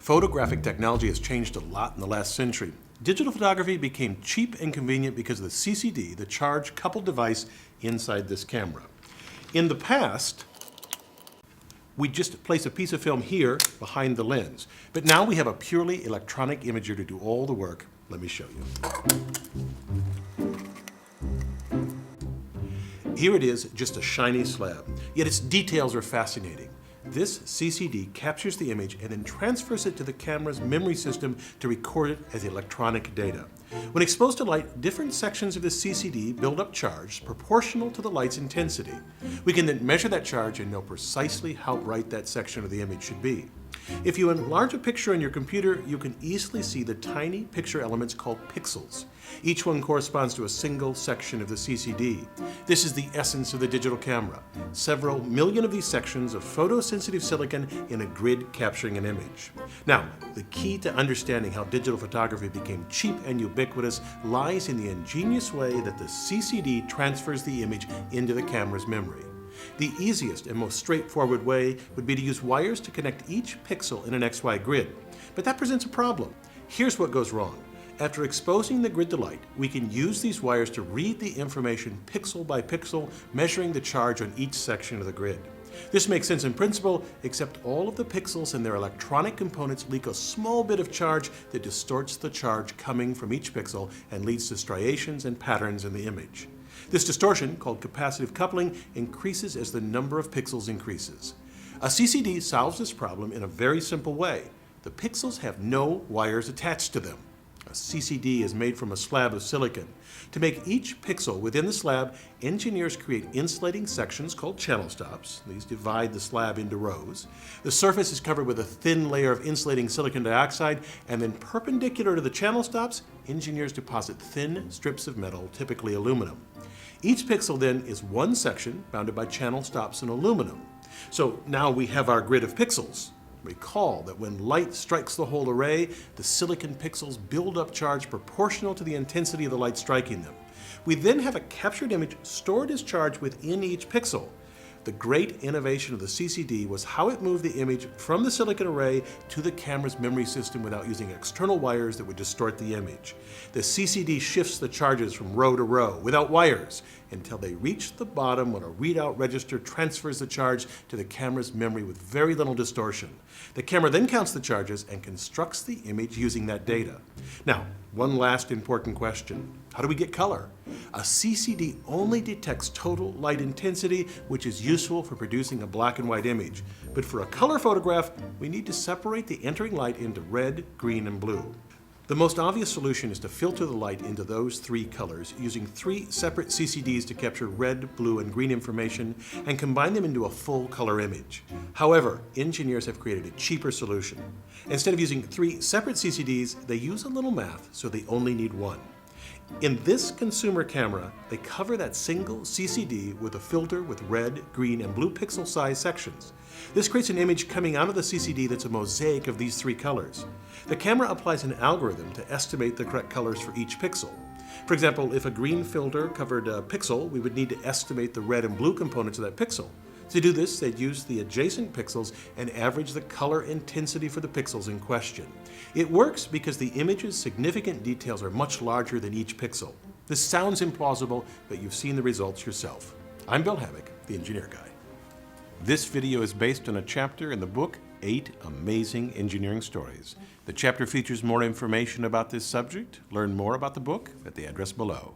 Photographic technology has changed a lot in the last century. Digital photography became cheap and convenient because of the CCD, the charge-coupled device inside this camera. In the past, we just place a piece of film here behind the lens. But now we have a purely electronic imager to do all the work. Let me show you. Here it is, just a shiny slab, yet its details are fascinating. This CCD captures the image and then transfers it to the camera's memory system to record it as electronic data. When exposed to light, different sections of the CCD build up charge proportional to the light's intensity. We can then measure that charge and know precisely how bright that section of the image should be. If you enlarge a picture on your computer, you can easily see the tiny picture elements called pixels. Each one corresponds to a single section of the CCD. This is the essence of the digital camera. Several million of these sections of photosensitive silicon in a grid capturing an image. Now, the key to understanding how digital photography became cheap and ubiquitous lies in the ingenious way that the CCD transfers the image into the camera's memory. The easiest and most straightforward way would be to use wires to connect each pixel in an XY grid. But that presents a problem. Here's what goes wrong. After exposing the grid to light, we can use these wires to read the information pixel by pixel, measuring the charge on each section of the grid. This makes sense in principle, except all of the pixels and their electronic components leak a small bit of charge that distorts the charge coming from each pixel and leads to striations and patterns in the image. This distortion, called capacitive coupling, increases as the number of pixels increases. A CCD solves this problem in a very simple way. The pixels have no wires attached to them. A CCD is made from a slab of silicon. To make each pixel within the slab, engineers create insulating sections called channel stops. These divide the slab into rows. The surface is covered with a thin layer of insulating silicon dioxide, and then perpendicular to the channel stops, engineers deposit thin strips of metal, typically aluminum. Each pixel then is one section bounded by channel stops in aluminum. So now we have our grid of pixels. Recall that when light strikes the whole array, the silicon pixels build up charge proportional to the intensity of the light striking them. We then have a captured image stored as charge within each pixel. The great innovation of the CCD was how it moved the image from the silicon array to the camera's memory system without using external wires that would distort the image. The CCD shifts the charges from row to row without wires until they reach the bottom when a readout register transfers the charge to the camera's memory with very little distortion. The camera then counts the charges and constructs the image using that data. Now, one last important question. How do we get color? A CCD only detects total light intensity, which is useful for producing a black and white image. But for a color photograph, we need to separate the entering light into red, green, and blue. The most obvious solution is to filter the light into those three colors using three separate CCDs to capture red, blue, and green information and combine them into a full color image. However, engineers have created a cheaper solution. Instead of using three separate CCDs, they use a little math, so they only need one. In this consumer camera, they cover that single CCD with a filter with red, green, and blue pixel size sections. This creates an image coming out of the CCD that's a mosaic of these three colors. The camera applies an algorithm to estimate the correct colors for each pixel. For example, if a green filter covered a pixel, we would need to estimate the red and blue components of that pixel. To do this, they'd use the adjacent pixels and average the color intensity for the pixels in question. It works because the image's significant details are much larger than each pixel. This sounds implausible, but you've seen the results yourself. I'm Bill Hammack, the Engineer Guy. This video is based on a chapter in the book, 8 Amazing Engineering Stories. The chapter features more information about this subject. Learn more about the book at the address below.